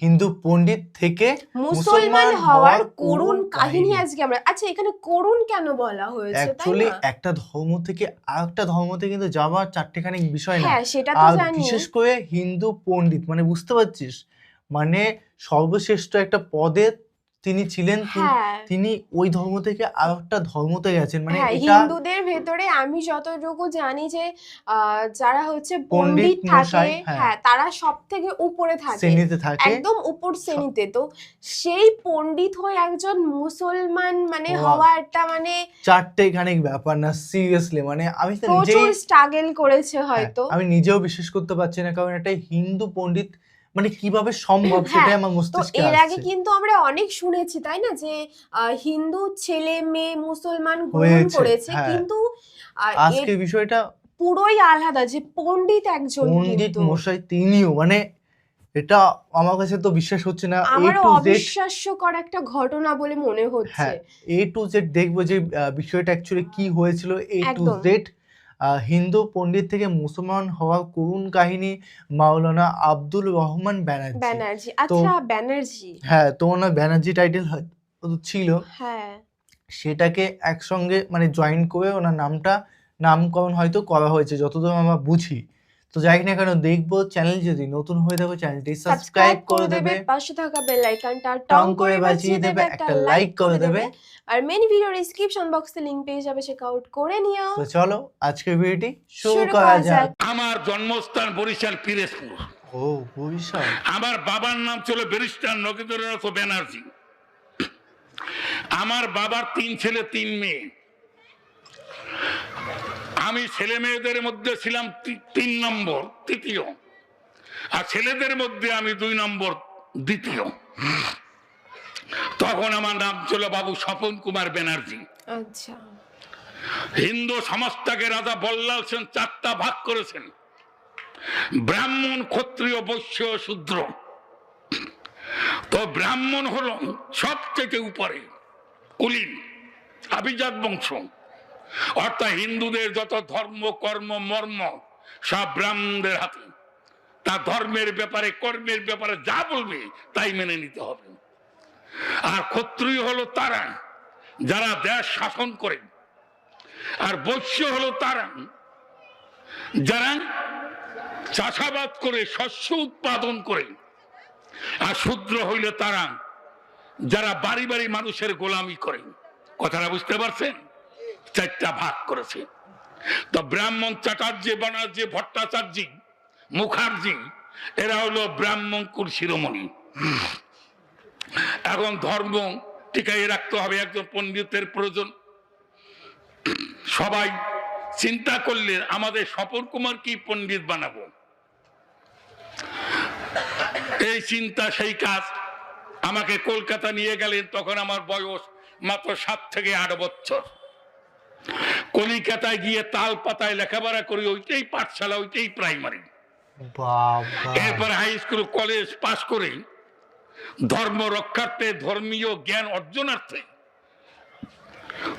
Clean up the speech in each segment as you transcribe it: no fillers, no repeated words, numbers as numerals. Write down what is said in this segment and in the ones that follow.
হিন্দু পণ্ডিত থেকে মুসলমান হওয়ার করুণ কাহিনী আজকে আমরা। আচ্ছা, এখানে করুণ কেন বলা হয়েছে? অ্যাকচুয়ালি একটা ধর্ম থেকে আরেকটা ধর্মতে কিন্তু যাওয়ার চারটেখানি বিষয় না। হ্যাঁ, সেটা তো জানি। বিশেষ করে হিন্দু পণ্ডিত, মানে বুঝতে পারছিস, মানে সর্বশ্রেষ্ঠ একটা পদে তিনি ছিলেন। তিনি ওই ধর্ম থেকে আরেকটা ধর্মতে গেছেন, মানে এটা হিন্দুদের ভেতরে আমি যতটুকু জানি যে যারা হচ্ছে পণ্ডিত থাকে, হ্যাঁ, তারা সব থেকে উপরে থাকে, শ্রেণীতে থাকে, একদম উপর শ্রেণীতে। তো সেই পণ্ডিত হয়ে একজন মুসলমান মানে হওয়া একটা মানে চারটেখানি ব্যাপার না, সিরিয়াসলি। মানে আমি তো প্রচুর স্ট্রাগল করেছে হয়তো। আমি নিজেও বিশ্বাস করতে পারছি না, কারণ একটা হিন্দু পণ্ডিত মানে কিভাবে সম্ভব, সেটাই আমার মস্তিষ্কে আসছে। এর আগে কিন্তু আমরা অনেক শুনেছি, তাই না, যে হিন্দু ছেলে মেয়ে মুসলমান গ্রহণ করেছে, কিন্তু আজকে বিষয়টা পুরোই আলাদা, যে পণ্ডিত একজন পণ্ডিত মশাই তিনিও, মানে এটা আমার কাছে তো বিশ্বাস হচ্ছে না। আমার অবিশ্বাস্যকর একটা ঘটনা বলে মনে হচ্ছে। A to Z দেখবো যে বিষয়টা অ্যাকচুয়ালি কি হয়েছিল। A to Z হিন্দু পণ্ডিত থেকে মুসলমান হওয়ার করুণ কাহিনী, মাওলানা আব্দুল রহমান ব্যানার্জি। আচ্ছা, ব্যানার্জি, হ্যাঁ, তো ওনার ব্যানার্জি টাইটেল ছিল, সেটাকে একসঙ্গে মানে জয়েন করে ওনার নামকরণ হয়তো করা হয়েছে, যতদূর আমরা বুঝি। তো যাই না কেন, দেখবো। চ্যানেল যদি নতুন হয়ে থাকে চ্যানেলটি সাবস্ক্রাইব করে দেবে, পাশে থাকা বেল আইকনটা টং করে বাজিয়ে দেবে, একটা লাইক করে দেবে, আর মেন ভিডিও ডেসক্রিপশন বক্সে লিংক পেয়ে যাবে, চেক আউট করে নিও। তো চলো আজকের ভিডিওটি শুরু করা যাক। আমার জন্মস্থান বরিশাল পিরোজপুর। ও, বরিশাল। আমার বাবার নাম ছিল ব্যারিস্টার নগেন্দ্রনাথ ব্যানার্জি। আমার বাবার 3 ছেলে 3 মেয়ে। আমি ছেলে মেয়েদের মধ্যে ছিলাম 3 নম্বর তৃতীয়, আর ছেলেদের মধ্যে আমি 2 নম্বর দ্বিতীয়। তখন আমার নাম ছিল বাবু স্বপন কুমার ব্যানার্জি। আচ্ছা। হিন্দু সমাজটাকে রাজা বল্লাল সেন 4টা ভাগ করেছেন: ব্রাহ্মণ, ক্ষত্রিয়, বৈশ্য, শূদ্র। তো ব্রাহ্মণ হলো সবচেয়ে উপরে, কুলীন, আভিজাত বংশ। অর্থাৎ হিন্দুদের যত ধর্ম, কর্ম, মর্ম সব ব্রাহ্মণদের হাতে। তা ধর্মের ব্যাপারে, কর্মের ব্যাপারে যা বলবে তাই মেনে নিতে হবে। আর ক্ষত্রিয় হলো তারা যারা দেশ শাসন করে, আর বৈশ্য হলো তারা যারা চাষাবাদ করে, শস্য উৎপাদন করে, আর শূদ্র হইলে তারা যারা বাড়ি বাড়ি মানুষের গোলামি করে। কথাটা বুঝতে পারছেন? 4টা ভাগ করেছে। তো ব্রাহ্মণ চ্যাটার্জি, ব্যানার্জি, ভট্টাচার্য, মুখার্জি, এরা হলো ব্রাহ্মণ কুল শিরোমণি। এখন ধর্ম টিকাই রাখতে হবে, একজন পণ্ডিতের প্রয়োজন। সবাই চিন্তা করলেন আমাদের স্বপন কুমার কি পণ্ডিত বানাবো। এই চিন্তা, সেই কাজ। আমাকে কলকাতা নিয়ে গেলেন, তখন আমার বয়স মাত্র 7 থেকে 8 বছর। কলিকাতায় গিয়ে তাল পাতায় লেখাপড়া করি, ওইটাই পাঠশালা, ওইটাই প্রাইমারি। এরপর হাই স্কুল, কলেজ পাশ করে ধর্ম রক্ষার্থে, ধর্মীয় জ্ঞান অর্জনার্থে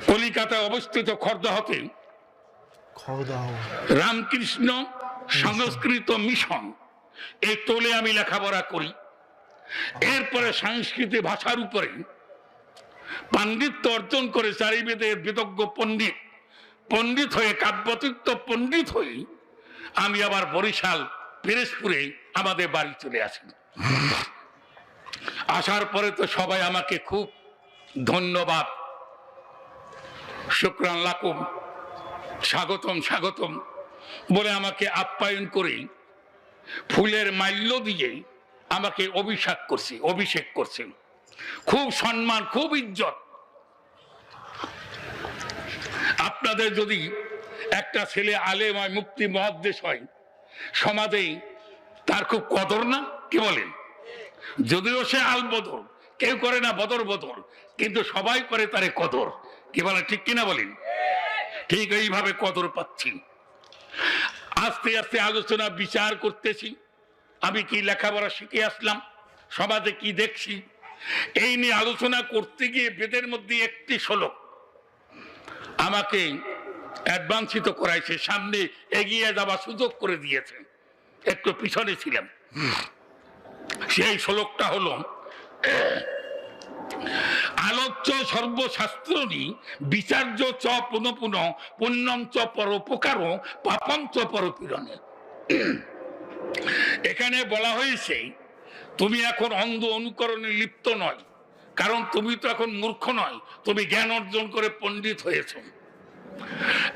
কলিকাতায় অবস্থিত খর্দাহতে রামকৃষ্ণ সংস্কৃত মিশন, এই তোলে আমি লেখাপড়া করি। এরপরে সংস্কৃত ভাষার উপরে পাণ্ডিত্য অর্জন করে চারিবেদের বিদগ্ধ পণ্ডিত হয়ে, কাব্যতীর্থ পণ্ডিত হয়ে আমি আবার বরিশাল পিরোজপুরে আমাদের বাড়ি চলে আসি। আসার পরে তো সবাই আমাকে খুব ধন্যবাদ, শুকরান লাকুম, স্বাগতম স্বাগতম বলে আমাকে আপ্যায়ন করে ফুলের মাল্য দিয়ে আমাকে অভিষেক করছে। খুব সম্মান, খুব ইজ্জত। আপনাদের যদি একটা ছেলে আলেম হয়, মুফতি মুহাদ্দিস হয়, সমাজে তার খুব কদর না? কি বলেন? যদিও সে আল বদর, কেউ করে না বদর, কিন্তু সবাই করে তারে কদর। কি বলেন, ঠিক কিনা বলেন? ঠিক এইভাবে কদর পাচ্ছি। আস্তে আস্তে আলোচনা বিচার করতেছি, আমি কি লেখাপড়া শিখে আসলাম, সমাজে কি দেখছি, এই নিয়ে আলোচনা করতে গিয়ে বেদের মধ্যে একটি শ্লোক আমাকে অ্যাডভান্সিত করাইছে, সামনে এগিয়ে যাওয়ার সুযোগ করে দিয়েছে। একটু পিছনে ছিলাম। সেই শ্লোকটা হলো, আলোচ্য সর্বশাস্ত্রণী বিচার্য চ পুনঃ পুনঃ পুণ্যম চ পরোপকার পাপম চ পরপীড়নে। এখানে বলা হয়েছে তুমি এখন অন্ধ অনুকরণে লিপ্ত নয়, কারণ তুমি তো এখন মূর্খ নয়, তুমি জ্ঞান অর্জন করে পণ্ডিত হয়েছ।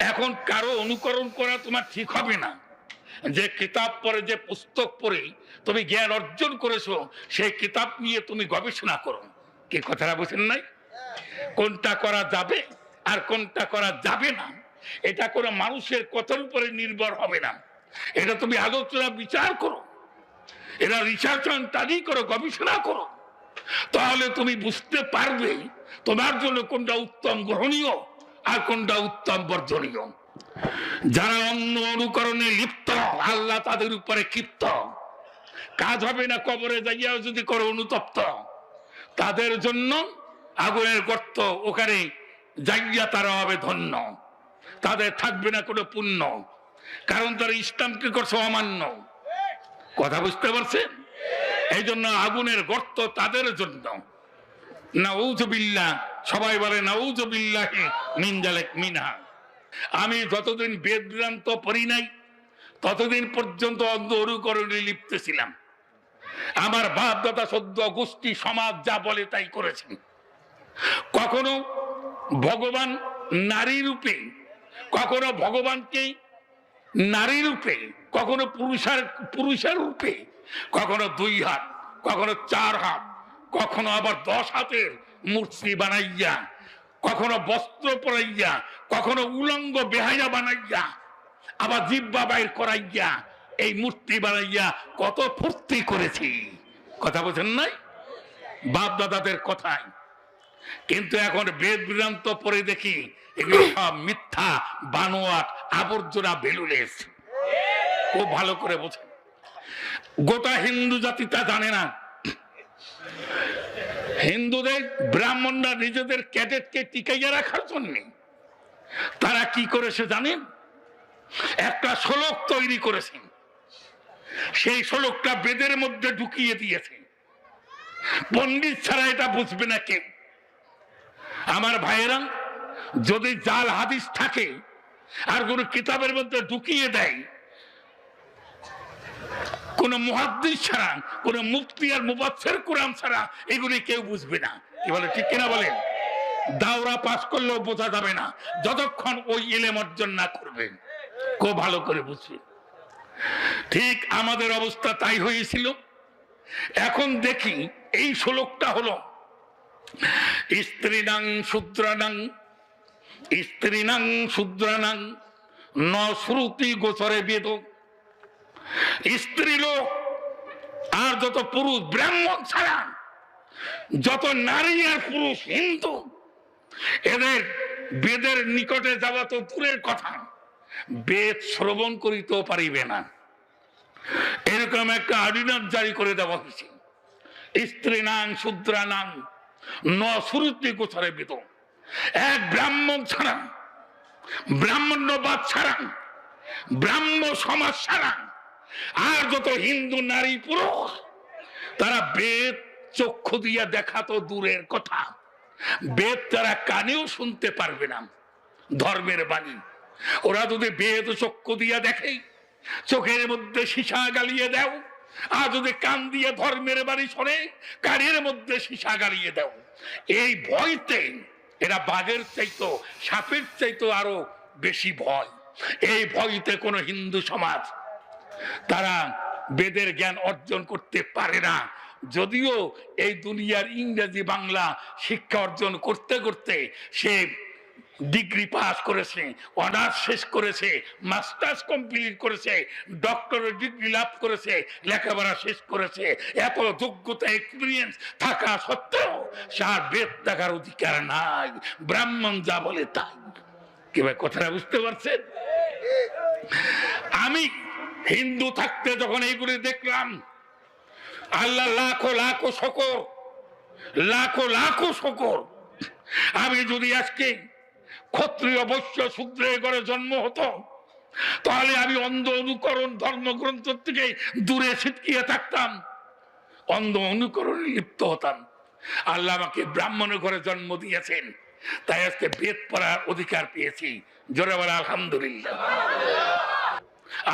এখন কারো অনুকরণ করা তোমার ঠিক হবে না। যে কিতাব পড়ে, যে পুস্তক পড়ে তুমি জ্ঞান অর্জন করেছো, সেই কিতাব নিয়ে তুমি গবেষণা করো। কি কথাটা বুঝেন নাই? কোনটা করা যাবে আর কোনটা করা যাবে না, এটা কোনো মানুষের কথার উপরে নির্ভর হবে না। এটা তুমি আলোচনা বিচার করো, এরা রিসার্চ স্টাডি করো, গবেষণা করো, তাহলে তুমি বুঝতে পারবে তোমার জন্য কোনটা উত্তম গ্রহণীয় আর কোনটা উত্তম বর্জনীয়। যারা অন্য অনুকরণে লিপ্ত, আল্লাহ তাদের উপরে ক্ষিপ্ত। কাজ হবে না, কবরে যাইয়াও যদি করো অনুতপ্ত, তাদের জন্য আগুনের গর্ত, ওখানে যাইয়া তারা হবে ধন্য। তাদের থাকবে না কোনো পুণ্য, কারণ তারা ইসলামকে করছে অমান্য। কথা বুঝতে পারছেন? এই জন্য আগুনের গর্ত তাদের জন্য। নাউযুবিল্লাহ, সবাই বলে নাউযুবিল্লাহি মিন যালিক মিনহা। আমি যতদিন বেদ বেদান্ত পড়ি নাই ততদিন পর্যন্ত অন্ধ অনুকরণে লিপ্ত ছিলাম। আমার বাপ দাদা সদ্য গোষ্ঠী সমাজ যা বলে তাই করেছেন। কখনো ভগবান নারী রূপে, কখনো ভগবানকে নারী রূপে, কখনো পুরুষের রূপে, কখনো 2 হাত, কখনো 4 হাত, কখনো আবার 10 হাতের মূর্তি বানাইয়া, কখনো বস্ত্র পরাইয়া, কখনো উলঙ্গ বেহাইয়া বানাইয়া, আবার জিহ্বা বাইর করাইয়া এই মূর্তি বানাইয়া কত ফুর্তি করেছি। কথা বোঝেন নাই? বাপ দাদাদের কথাই। কিন্তু এখন বেদ বেদান্ত পড়ে দেখি এগুলো সব মিথ্যা, বানোয়াট, আবর্জনা, বেলুলেস। খুব ভালো করে বোঝেন। গোটা হিন্দু জাতি তা জানে না। হিন্দুদের ব্রাহ্মণরা নিজেদের ক্যাডেটকে টিকাইয়া রাখার জন্য তারা কি করেছে জানেন? একটা শ্লোক তৈরি করেছেন, সেই শ্লোকটা বেদের মধ্যে ঢুকিয়ে দিয়েছে। পণ্ডিত ছাড়া এটা বুঝবে না কেউ। আমার ভাইয়েরা, যদি জাল হাদিস থাকে আর কোন কিতাবের মধ্যে ঢুকিয়ে দেয়, কোন মুহাদ্দিস ছাড়া, কোন মুফতি আর মুফাসসির কোরআন ছাড়া এগুলি কেউ বুঝবে না। কি বলে, ঠিক কিনা বলেন? দাওরা পাস করলেও বোঝা যাবে না যতক্ষণ ওই ইলম অর্জন না করবে। খুব ভালো করে বুঝবে। ঠিক আমাদের অবস্থা তাই হয়েছিল। এখন দেখি এই শ্লোকটা হলো স্ত্রীনাং শূদ্রানাং, স্ত্রীনাং শূদ্রানাং ন শ্রুতি গোচরে বেদ। স্ত্রী লোক আর যত পুরুষ ব্রাহ্মণ ছাড়া যত নারী আর পুরুষ হিন্দু, এদের বেদের নিকটে যাওয়া তো দূরের কথা, বেদ শ্রবণ করিতেও পারিবে না। এরকম একটা অর্ডিন্যান্স জারি করে দেওয়া হয়েছে। স্ত্রীনাং শূদ্রানাং ন শ্রুতি গোচরে বেদ। এক ব্রাহ্মণ ছাড়া, ব্রাহ্মণ্যবাদ ছাড়া, ব্রাহ্ম সমাজ ছাড়া আর যত হিন্দু নারী পুরুষ, তারা বেদ চক্ষু দিয়া দেখা তো দূরের কথা, বেদ তারা কানেও শুনতে পারবে না। ধর্মের বাণী ওরা যদি বেদ চক্ষু দিয়া দেখে, চোখের মধ্যে সীসা গালিয়ে দাও, আর যদি কান দিয়ে ধর্মের বাণী শোনে, কানের মধ্যে সীসা গালিয়ে দাও। এই ভয়তে এরা বাঘের চাইতো, সাপের চাইতো আরো বেশি ভয়। এই ভয়তে কোন হিন্দু সমাজ তারা বেদের জ্ঞান অর্জন করতে পারে না। যদিও এই দুনিয়ার ইংরেজি বাংলা শিক্ষা অর্জন করতে করতে সে ডিগ্রি পাস করেছে, অনার্স শেষ করেছে, মাস্টার্স কমপ্লিট করেছে, ডক্টরেট ডিগ্রি লাভ করেছে, লেখাপড়া শেষ করেছে, এত যোগ্যতা এক্সপিরিয়েন্স থাকা সত্ত্বেও সার বেদ দেখার অধিকার নাই। ব্রাহ্মণ যা বলে তাই। কি ভাই, কথাটা বুঝতে পারছেন? আমি হিন্দু থাকতে যখন এইগুলি দেখলাম, আল্লাহ লাখো লাখো শকর, লাখো লাখো শকর। আমি যদি আজকে ক্ষত্রিয় বৈশ্য শূদ্রের ঘরে জন্ম হতো, তাহলে আমি অন্ধ অনুকরণ ধর্মগ্রন্থ থেকে দূরে ছিটকিয়ে থাকতাম। অন্ধ অনুকরণে লিপ্ত হতাম। আল্লাহ আমাকে ব্রাহ্মণের ঘরে জন্ম দিয়েছেন, তাই আজকে বেদ পড়ার অধিকার পেয়েছি। জোরে বলে আলহামদুলিল্লাহ।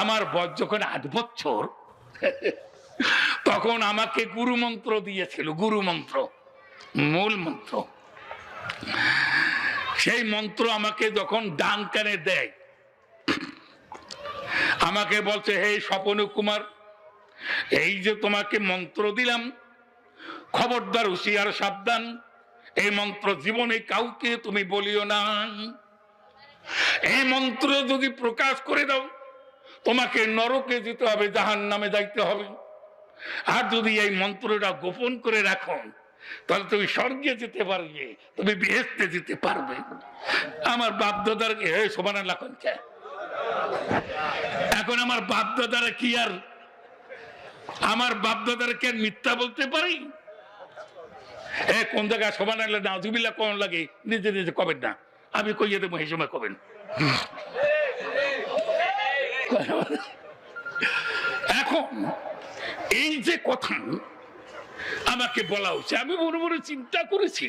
আমার বয়স যখন 8 বছর, তখন আমাকে গুরু মন্ত্র দিয়েছিল, গুরু মন্ত্র, মূল মন্ত্র। সেই মন্ত্র আমাকে যখন ডান কানে দেয়, আমাকে বলছে, হে স্বপন কুমার, এই যে তোমাকে মন্ত্র দিলাম, খবরদার, হুঁশিয়ার, সাবধান, এই মন্ত্র জীবনে কাউকে তুমি বলিও না। এই মন্ত্র যদি প্রকাশ করে দাও, তোমাকে নরকে যেতে হবে, জাহান্নামে যাইতে হবে। আর যদি এই মন্ত্রটা গোপন করে রাখো, তাহলে তুমি স্বর্গে যেতে পারবে, তুমি বেহেশতে যেতে পারবে। আমার বাপ দাদার সুবহানাল্লাহ, এখন আমার বাপ দাদারা কি আর, আমার বাপ দাদারকে মিথ্যা বলতে পারি? কোন জায়গায় সুবহানাল্লাহ নাউজুবিল্লাহ কোন লাগে, নিজে নিজে কবেন না, আমি কইয়ে দেবো, এই সময় কবেন। এখন এই যে কথা আমাকে বলা হচ্ছে, আমি মনে মনে চিন্তা করেছি,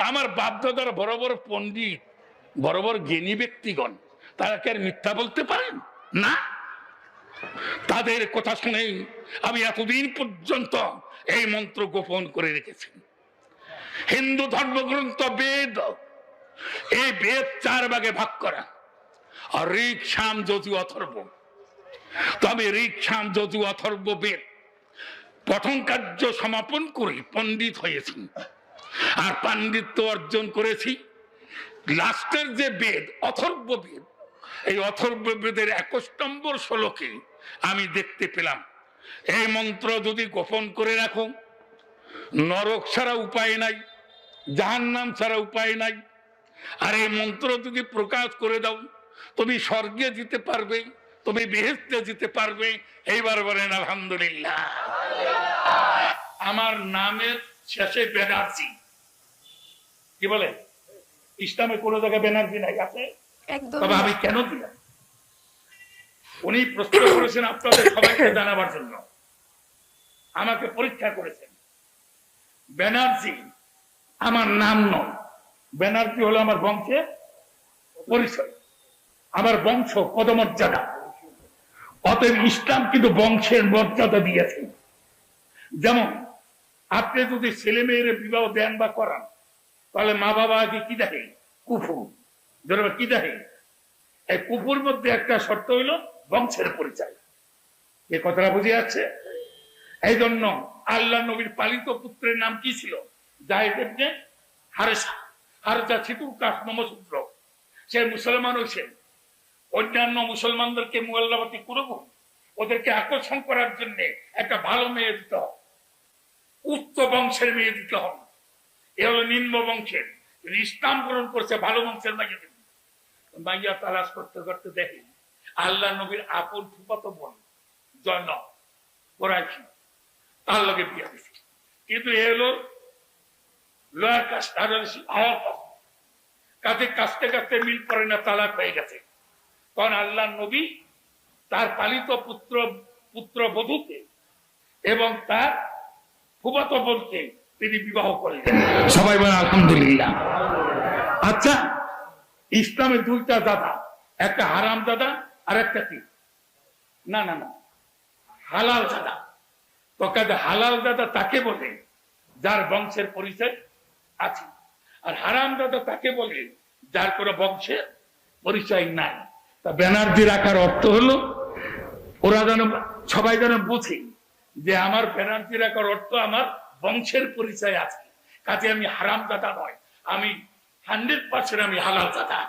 আমার বাপ দাদার বড় বড় পণ্ডিত, বড় বড় জ্ঞানী ব্যক্তিগণ, তারা কি আর মিথ্যা বলতে পারেন না? তাদের কথা শুনে আমি এতদিন পর্যন্ত এই মন্ত্র গোপন করে রেখেছি। হিন্দু ধর্মগ্রন্থ বেদ, এই বেদ 4 ভাগে ভাগ করা, আর ঋক, সাম, যজু, অথর্ব। তবে ঋক, সাম, যজু, অথর্ব বেদ প্রথম কার্য সমাপন করে পণ্ডিত হয়েছি, আর পাণ্ডিত্য অর্জন করেছি লাস্টের যে বেদ, অথর্ব বেদ। এই অথর্ব বেদের 21 নম্বর শ্লোকে আমি দেখতে পেলাম, এই মন্ত্র যদি গোপন করে রাখো, নরক ছাড়া উপায় নাই, জাহান্নাম ছাড়া উপায় নাই। আর এই মন্ত্র যদি প্রকাশ করে দাও, তুমি স্বর্গে যেতে পারবে, তুমি বেহেশতে যেতে পারবে। এইবার বলেন আলহামদুলিল্লাহ। আমার নামের শেষে ব্যানার্জি, কি বলে? ইসলামে কোন জায়গায় ব্যানার্জি নাই, আছে? তবে আমি কেন দিলাম, উনি প্রশ্ন করেছেন আপনাদের সবাইকে জানাবার জন্য, আমাকে পরীক্ষা করেছেন। ব্যানার্জি আমার নাম নয়, ব্যানার্জি হলো আমার বংশের পরিচয়, আমার বংশ পদমর্যাদা। অতএব ইসলাম কিন্তু বংশের মর্যাদা দিয়েছে। যেমন আপনি যদি ছেলে মেয়ের বিবাহ দেন বা করান, তাহলে মা বাবা আগে কি দেখে? কুফু। কি দেখে? এই কুফুর মধ্যে একটা শর্ত হইল বংশের পরিচয়। এ কথাটা বুঝে যাচ্ছে? এই জন্য আল্লাহ নবীর পালিত পুত্রের নাম কি ছিল? জায়েদ ইবনে হারেসা। হারেসা ছিটুর কাশ নমশূদ্র, সে মুসলমান হয়েছে। অন্যান্য মুসলমানদেরকে মুআল্লাবাতি করব, ওদেরকে আকর্ষণ করার জন্য একটা ভালো মেয়ে দিতে হবে, উচ্চ বংশের মেয়ে দিতে হবে। এ হলো নিম্ন বংশের। ইসলাম গ্রহণ করছে, ভালো বংশের মাইয়া দিবে। মাইয়া তালাশ করতে করতে দেখে আল্লাহ নবীর আপন ফুফাতো বোন জয়নব কোরাইশি, তার লগে বিয়ে দিচ্ছে। কিন্তু এ হলো লোয়ার কাস্ট, আর হায়ার কাস্ট। কাজে কাস্তে কাস্তে মিল করে না, তালাক হয়ে গেছে। তখন আল্লাহ নবী তার পালিত পুত্র বধূকে এবং তার ফুফাতো বোনকে তিনি বিবাহ করলেন। সবাই বলে আলহামদুলিল্লাহ। আচ্ছা, ইসলামে 2টা দাদা, একটা হারাম দাদা আর একটা কি, না না না, হালাল দাদা। তো কাজে হালাল দাদা তাকে বলে যার বংশের পরিচয় আছে, আর হারাম দাদা তাকে বলে যার কোনো বংশের পরিচয় নাই। তা ব্যানার্জি রাখার অর্থ হলো, ওরা যেন সবাই যেন বুঝে যে আমার ব্যানার্জি রাখার অর্থ আমার বংশের পরিচয় আছে। কাজে আমি হারাম দাদা নয়, আমি 100% আমি হালাল দাদা।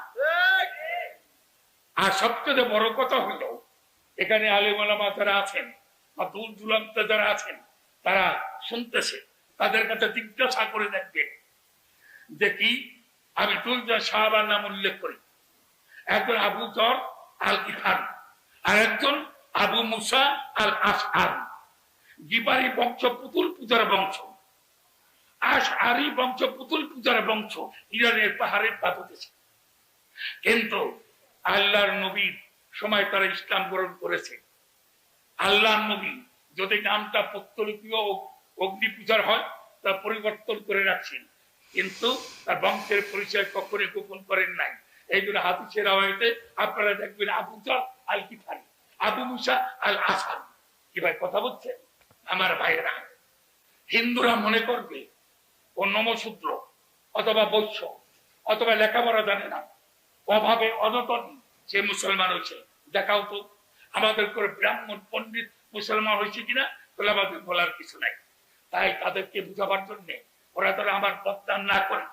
আর সবচেয়ে বড় কথা হলো, এখানে আলেম ওলামা যারা আছেন বা দূর দূরান্তে যারা আছেন, তারা শুনতেছে, তাদের কাছে জিজ্ঞাসা করে দেখবে যে কি আমি 2জন সাহাবার নাম উল্লেখ করি। একজন আবু যর আল গিফারি, আর একজন আবু মুসা আল আশআরি। গিফারি বংশ পুতুল পূজার বংশ, আশআরি বংশ পুতুল পূজার বংশ, ইরানের পাহাড়ের পাদদেশে। কিন্তু আল্লাহর নবীর সময় তারা ইসলাম গ্রহণ করেছে। আল্লাহর নবী যদি নামটা পৌত্তলিপীয় অগ্নি পূজার হয় তা পরিবর্তন করে রাখছেন, কিন্তু তার বংশের পরিচয় কখনোই গোপন করেন নাই। এই জন্য হাদিসের রাওয়ায়াতে আপনারা দেখবেন আবু জার আল কিফারি, আবু মুসা আল আসাদ, কি ভাই কথা বলছেন আমার ভাইয়েরা? হিন্দুরা মনে করবে ও নমশূদ্র অথবা বৈশ্য অথবা লেখাপড়া জানে না, অভাবে অনটন সে মুসলমান হয়েছে। দেখাও তো আমাদের করে ব্রাহ্মণ পণ্ডিত মুসলমান হয়েছে কিনা, তাহলে আমাদের বলার কিছু নাই। তাই তাদেরকে বুঝাবার জন্য ওরা তারা আমার বক্তান না করে,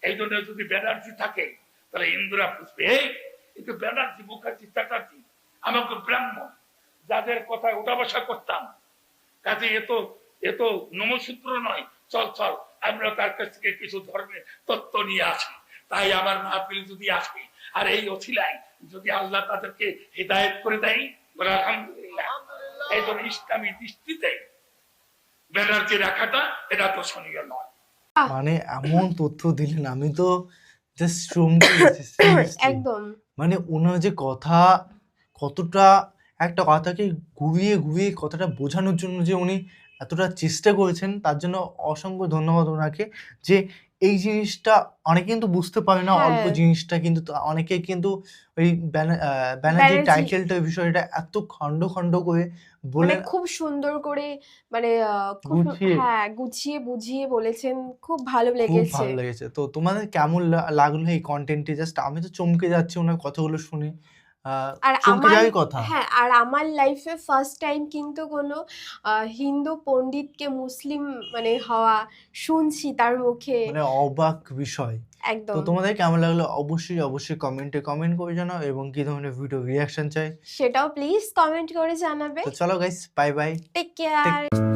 এই জন্য যদি ব্যানার্জি থাকে তাহলে হিন্দুরা বুঝবে এই কিন্তু ব্যানার্জি মুখার্জি চ্যাটার্জি আমাকে ব্রাহ্মণ, যাদের কথায় ওঠা বসা করতাম, কাজে এত নমসূত্র নয়, চল চল আমরা তার কাছ থেকে কিছু ধর্মের তত্ত্ব নিয়ে আসি। তাই আমার মাহফিল যদি আসে আর এই অছিলায় যদি আল্লাহ তাদেরকে হিদায়ত করে দেয়, বলে আলহামদুলিল্লাহ। এই জন্য ইসলামী দৃষ্টিতে ব্যানার্জি রাখাটা এটা তো শোনীয় নয়। মানে এমন তথ্য দিলেন, আমি তো জাস্ট চমকে গেছি seriously। একদম মানে ওনার যে কথা, কতটা একটা কথাকে ঘুরিয়ে ঘুরিয়ে কথাটা বোঝানোর জন্য যে উনি এতটা চেষ্টা করেছেন, তার জন্য অসংখ্য ধন্যবাদ ওনাকে। যে এই জিনিসটা অনেকে কিন্তু বুঝতে পারে না, অল্প হ্যাঁ জিনিসটা কিন্তু অনেকে কিন্তু ওই ব্যানার্জির ব্যানার্জি টাইটেলটা বিষয়টা এত খণ্ড খণ্ড করে মানে বলে খুব সুন্দর করে মানে খুব গুছিয়ে হ্যাঁ গুছিয়ে বুঝিয়ে বলেছেন, খুব ভালো খুব লেগেছে। ভালো লেগেছে। তো তোমাদের কেমন লাগলো এই কন্টেন্টটি? জাস্ট আমি তো চমকে যাচ্ছি ওনার কথাগুলো শুনে। আর চমকে আমার যাওয়ারই কথা। হ্যাঁ আর আমার লাইফে ফার্স্ট টাইম কিন্তু কোনো হিন্দু পণ্ডিতকে মুসলিম মানে হওয়া শুনছি তার মুখে, মানে অবাক বিষয়। তো একদম। তোমাদের কেমন লাগলো অবশ্যই কমেন্টে কমেন্ট করে জানাও, এবং কি ধরনের ভিডিও রিঅ্যাকশন চাই। সেটাও প্লিজ কমেন্ট করে জানাবে। তো চলো guys, bye bye. Take care.